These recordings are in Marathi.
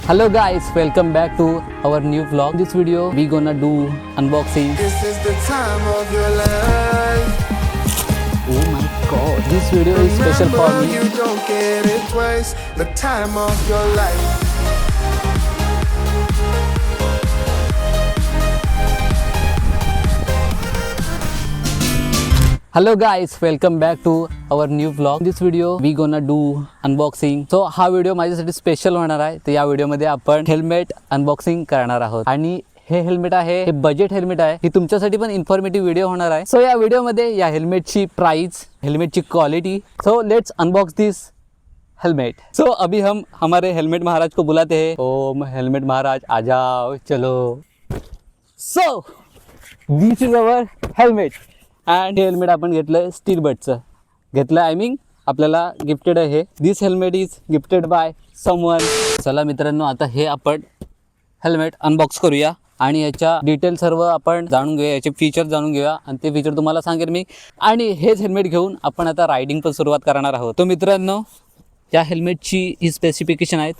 Hello guys, welcome back to our new vlog. This video we gonna do unboxing. This is the time of your life. Oh my god, this video is special for Remember, me. you don't get it twice. The time of your life. Hello guys, welcome back to our new vlog. This video we gonna do unboxing. So हा व्हिडिओ माझ्यासाठी स्पेशल होणार आहे. तर या व्हिडिओमध्ये आपण हेल्मेट अनबॉक्सिंग करणार आहोत आणि हे हेल्मेट आहे, हे बजेट हेल्मेट आहे. ही तुमच्यासाठी पण इन्फॉर्मेटिव्ह व्हिडिओ होणार आहे. सो या व्हिडिओमध्ये या हेल्मेटची प्राइस, हेल्मेटची quality. So let's unbox this helmet. So अभी हम हमारे हेलमेट महाराज को बुलाते हैं. ओम हेलमेट महाराज आ जाओ, चलो. So this is our helmet and हे हेल्मेट आपण घेतलं स्टील बटचं घेतलं. आय मीन आपल्याला गिफ्टेड आहे. This helmet is gifted by someone. चला मित्रांनो, आता हे आपण हेल्मेट अनबॉक्स करूया आणि याच्या डिटेल सर्व आपण जाणून घेऊया, याचे फीचर जाणून घेऊया आणि ते फीचर तुम्हाला सांगेन मी. आणि हेच हेल्मेट घेऊन आपण आता रायडिंग पण सुरुवात करणार आहोत. तो मित्रांनो, या हेल्मेटची ही स्पेसिफिकेशन आहेत,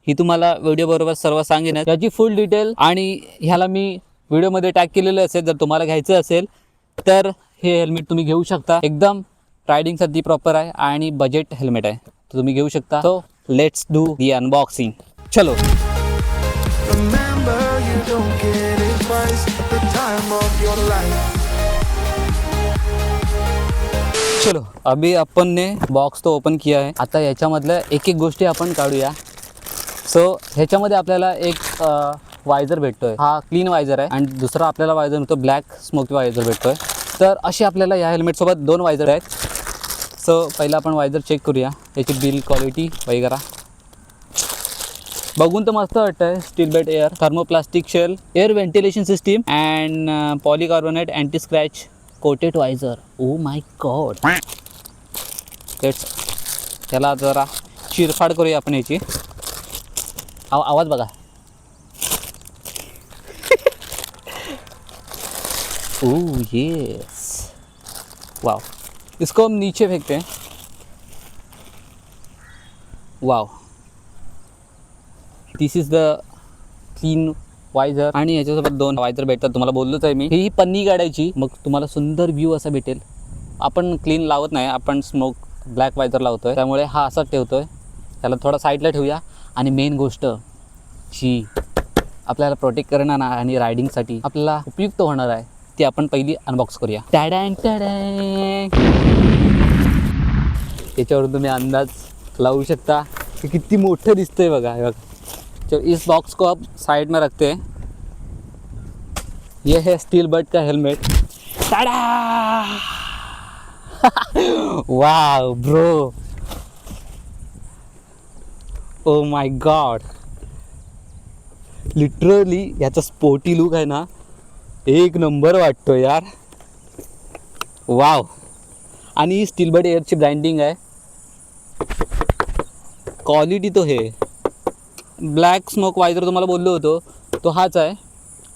ही तुम्हाला व्हिडिओबरोबर सर्व सांगेन. याची फुल डिटेल आणि ह्याला मी व्हिडिओमध्ये टॅग केलेलं असेल. जर तुम्हाला घ्यायचं असेल तर हे हेल्मेट तुम्ही घेऊ शकता. एकदम रायडिंगसाठी प्रॉपर आहे आणि बजेट हेल्मेट आहे, तर तुम्ही घेऊ शकता. So let's do the unboxing. चलो. Remember, you don't get it twice. The time of your life. चलो, अभी अपन ने बॉक्स तो ओपन किया है. आता याच्यामधल्या एक एक गोष्टी आपण काढूया. सो ह्याच्यामध्ये आपल्याला एक वायझर भेटतोय. हा क्लीन वायझर आहे आणि दुसरा आपल्याला वायझर मिळतो ब्लॅक स्मोकी वायझर भेटतोय. तर अशी आपल्याला या हेल्मेटसोबत दोन वायझर आहेत. सो पहिला आपण वायझर चेक करूया, याची बिल क्वालिटी वगैरे. बघून तर मस्त वाटतं आहे. Steel bet air, thermoplastic shell, air ventilation system and polycarbonate anti scratch coated visor. Oh my god. Let's त्याला जरा चिरफाड करूया आपण याची. आवाज बघा. Oh yes, wow. इसको हम नीचे फेंकते हैं. Wow, this is the clean visor. आणि याच्यासोबत दोन वायझर भेटतात. तुम्हाला बोललोच आहे मी, ही पन्नी काढायची, मग तुम्हाला सुंदर व्ह्यू असा भेटेल. आपण क्लीन लावत नाही, आपण स्मोक ब्लॅक वायझर लावतोय, त्यामुळे हा असाच ठेवतोय. त्याला थोडा साईडला ठेवूया. आणि मेन गोष्ट जी आपल्याला प्रोटेक्ट करणार आणि रायडिंगसाठी आपल्याला उपयुक्त होणार आहे, ती आपण पहिली अनबॉक्स करूया. टॅडँग टॅडँग. याच्यावरून तुम्ही अंदाज लावू शकता की किती मोठं दिसतंय. बघा हे बघा. तो इस बॉक्स को अब साइड में रखते हैं. ये है स्टील बट का हेलमेट. टाडा. Wow bro, O my God. Literally याचा स्पोर्टी लुक आहे ना, एक नंबर वाटतो यार. वाव. आणि ही स्टील बट एअरची ब्रँडिंग आहे. क्वालिटी तो हे ब्लॅक स्मोक वायझर तुम्हाला बोललो होतो, तो हाच आहे.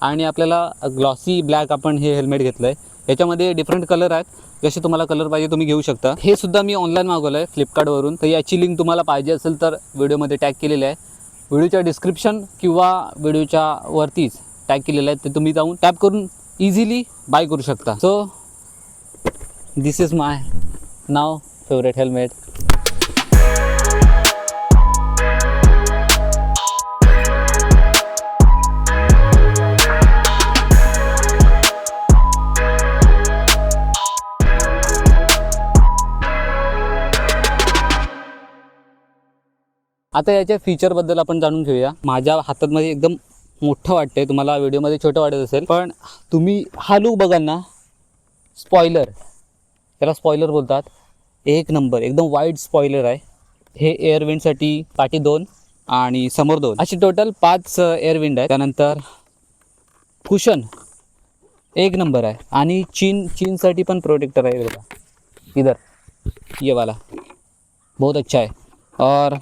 आणि आपल्याला ग्लॉसी ब्लॅक आपण हे हेल्मेट घेतलं आहे. याच्यामध्ये डिफरंट कलर आहेत, जसे तुम्हाला कलर पाहिजे तुम्ही घेऊ शकता. हे सुद्धा मी ऑनलाईन मागवलं आहे फ्लिपकार्टवरून. तर याची लिंक तुम्हाला पाहिजे असेल तर व्हिडिओमध्ये टॅग केलेलं आहे. व्हिडिओच्या डिस्क्रिप्शन किंवा व्हिडिओच्या वरतीच टॅग केलेलं आहे, ते तुम्ही जाऊन टॅप करून इझिली बाय करू शकता. So this is my now favourite helmet. आता याच्या फीचरबद्दल आपण जाणून घेऊया. माझ्या हातामध्ये एकदम मोठं वाटतंय, तुम्हाला व्हिडिओमध्ये छोटं वाटत असेल, पण तुम्ही हा लूक बघाल ना, स्पॉइलर, त्याला स्पॉइलर बोलतात. एक नंबर, एकदम वाईड स्पॉइलर आहे. हे एअर विंडसाठी पाठी 2 आणि समोर 2, अशी टोटल 5 एअर विंड आहे. त्यानंतर कुशन एक नंबर आहे. आणि चीनसाठी पण प्रोटेक्टर आहे बघा, इधर ये वाला बहुत अच्छा आहे. और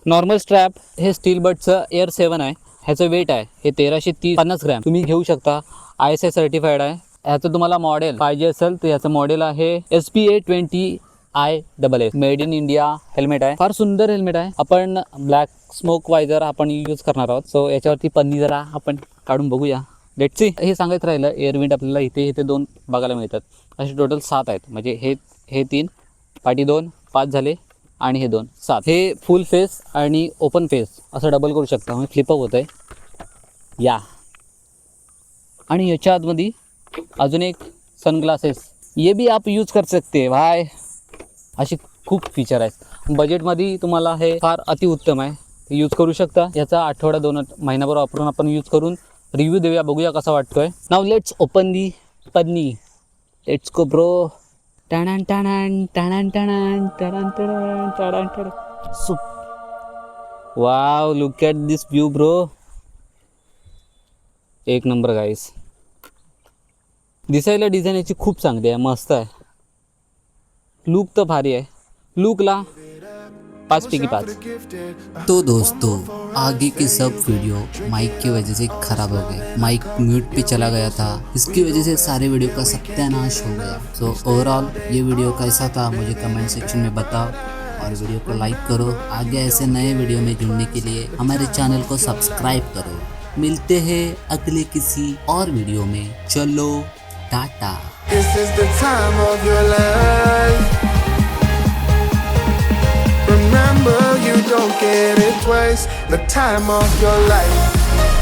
नॉर्मल स्ट्रॅप हे स्टील बटचं एअर 7 आहे. ह्याचं वेट आहे हे 1350 ग्रॅम. तुम्ही घेऊ शकता. ISI सर्टिफाईड आहे. ह्याचं तुम्हाला मॉडेल पाहिजे असेल तर ह्याचं मॉडेल आहे SPA 20 ISS made in India helmet आहे. फार सुंदर हेल्मेट आहे. आपण ब्लॅक स्मोक वायझर आपण यूज करणार आहोत. सो याच्यावरती पन्नी जरा आपण काढून बघूया. Let's see. हे सांगायचं राहिलं, एअरविंट आपल्याला इथे 2 बघायला मिळतात. असे टोटल 7 आहेत. म्हणजे हे 3 पाठी 2 5 झाले आणि हे 2 7. हे फुल फेस आणि ओपन फेस असं डबल करू शकता. म्हणजे फ्लिपअप होतं आहे या. आणि याच्या आतमध्ये अजून एक सनग्लासेस, ये भी आप यूज कर सकते भाई. अशी खूप फीचर आहेत. बजेटमध्ये तुम्हाला हे फार अतिउत्तम आहे. यूज करू शकता. याचा आठवडा 2 महिनाभर वापरून आपण यूज करून रिव्ह्यू देऊया, बघूया कसा वाटतोय. नाव लेट्स ओपन दी पन्नी. Let's go bro. टाणान टाणान टाणान टाणान टाणान टाणान टाणान टाणान. सुप. Wow, look at this view bro. एक नंबर गाईस. दिसायला डिझाईन याची खूप चांगली आहे, मस्त आहे. लुक तर भारी आहे. लुकला 5 पैकी 5. तो दोस्तों आगे के सब वीडियो माइक की वजह से खराब हो गए. माइक म्यूट पे चला गया था, इसकी वजह से सारे वीडियो का सत्यानाश हो गया. सो ओवरऑल ये वीडियो कैसा था मुझे कमेंट सेक्शन में बताओ और वीडियो को लाइक करो. आगे ऐसे नए वीडियो में जुड़ने के लिए हमारे चैनल को सब्सक्राइब करो. मिलते हैं अगले किसी और वीडियो में. चलो Tata. This is the time of your life. Remember, you don't get it twice. The time of your life.